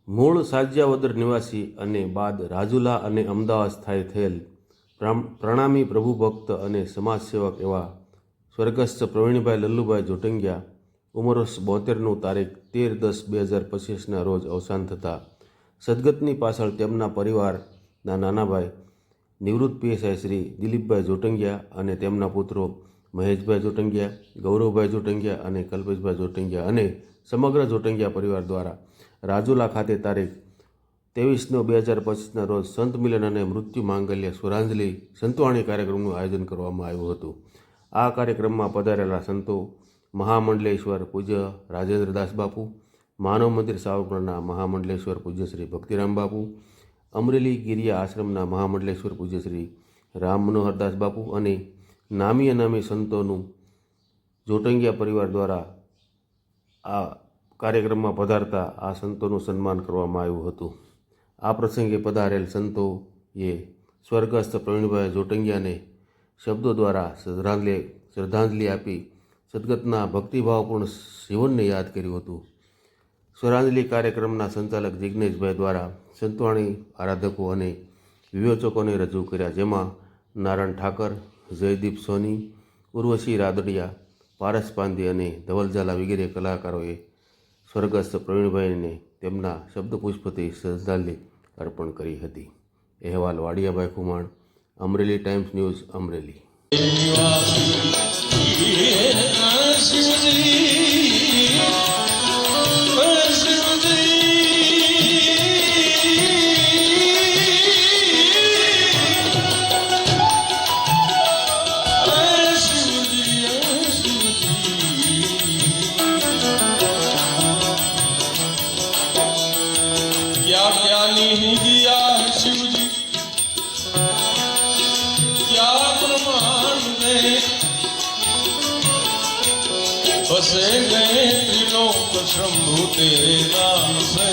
મૂળ સાજિયાવદર નિવાસી અને બાદ રાજુલા અને અમદાવાદ સ્થાયી થયેલ પ્રણામી પ્રભુભક્ત અને સમાજસેવક એવા સ્વર્ગસ્થ પ્રવીણભાઈ લલ્લુભાઈ જોટંગિયા ઉંમર વર્ષ 72નું તારીખ 13/10/2025ના રોજ અવસાન થતાં સદગતની પાછળ તેમના પરિવારના નાના ભાઈ નિવૃત્ત પીએસઆઈ શ્રી દિલીપભાઈ જોટંગિયા અને તેમના પુત્રો મહેશભાઈ જોટંગિયા, ગૌરવભાઈ જોટંગિયા અને કલ્પેશભાઈ જોટંગિયા અને સમગ્ર જોટંગિયા પરિવાર દ્વારા રાજુલા ખાતે તારીખ 23/9/2025ના રોજ સંત મિલન અને મૃત્યુ માંગલ્ય સ્વરાંજલિ સંતવાણી કાર્યક્રમનું આયોજન કરવામાં આવ્યું હતું. આ કાર્યક્રમમાં પધારેલા સંતો મહામંડલેશ્વર પૂજ્ય રાજેન્દ્રદાસ બાપુ, માનવ મંદિર સાવરકુંડલના મહામંડલેશ્વર પૂજ્ય શ્રી ભક્તિરામ બાપુ, અમરેલી ગિરિયા આશ્રમના મહામંડલેશ્વર પૂજ્ય શ્રી રામ મનોહરદાસ બાપુ અને નામી અનામી સંતોનું જોટંગિયા પરિવાર દ્વારા આ કાર્યક્રમમાં પધારતા આ સંતોનું સન્માન કરવામાં આવ્યું હતું. આ પ્રસંગે પધારેલ સંતોએ સ્વર્ગસ્થ પ્રવીણભાઈ જોટંગિયાને શબ્દો દ્વારા શ્રદ્ધાંજલિ આપી સદગતના ભક્તિભાવપૂર્ણ જીવનને યાદ કર્યું હતું. સ્વરાંજલિ કાર્યક્રમના સંચાલક જિજ્ઞેશભાઈ દ્વારા સંતવાણી આરાધકો અને વિવેચકોને રજૂ કર્યા, જેમાં નારાયણ ઠાકર, જયદીપ સોની, ઉર્વશી રાદડિયા, પારસ પાંડે અને ધવલ ઝાલા વગેરે કલાકારોએ સ્વર્ગસ્થ પ્રવીણભાઈને તેમના શબ્દપુષ્પથી શ્રદ્ધાંજલિ અર્પણ કરી હતી. અહેવાલ વાડિયાભાઈ ખુમાણ, અમરેલી ટાઈમ્સ ન્યૂઝ, અમરેલી. क्या क्या नहीं दिया है शिव जी, क्या ब्रह्मांड में बसे गए त्रिलोक शंभु तेरे दान से,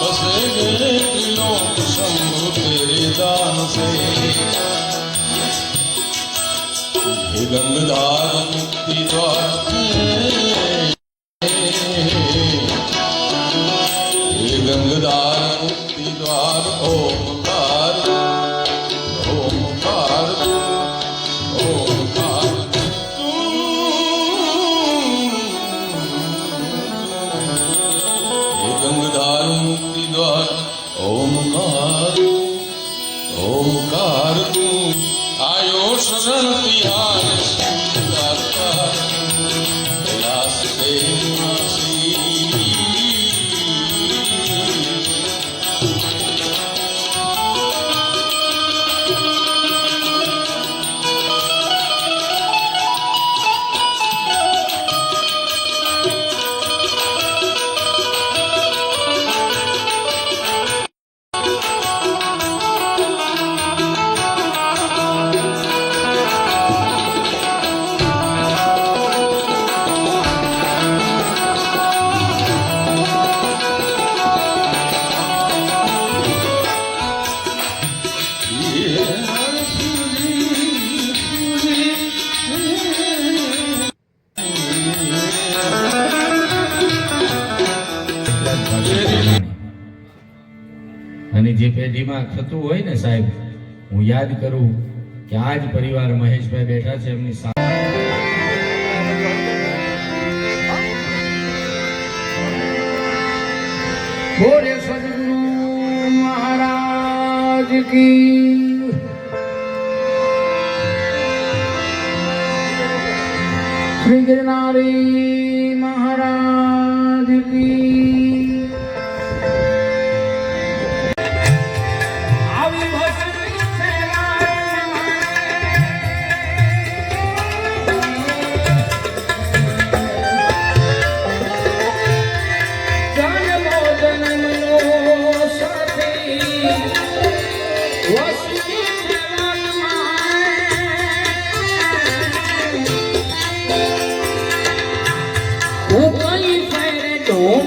बसे गए त्रिलोक शंभु तेरे दान से। हे गंगाधार मुक्ति द्वार, गंगाधार मुक्ति द्वार, ओमकार ओमकार ओमकार ये गंगाधार मुक्ति द्वार, ओमकार ओमकार आयो शरण तिहार दातार कैलाश के निवासी। અને જે પેઢીમાં થતું હોય ને સાહેબ, હું યાદ કરું કે આજ પરિવાર મહેશભાઈ બેઠા છે એમની સાથે બોલે સદગુરુ મહારાજ કી, શ્રી ગિરનારી મહારાજ કી।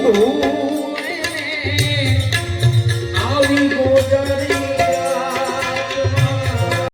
Oh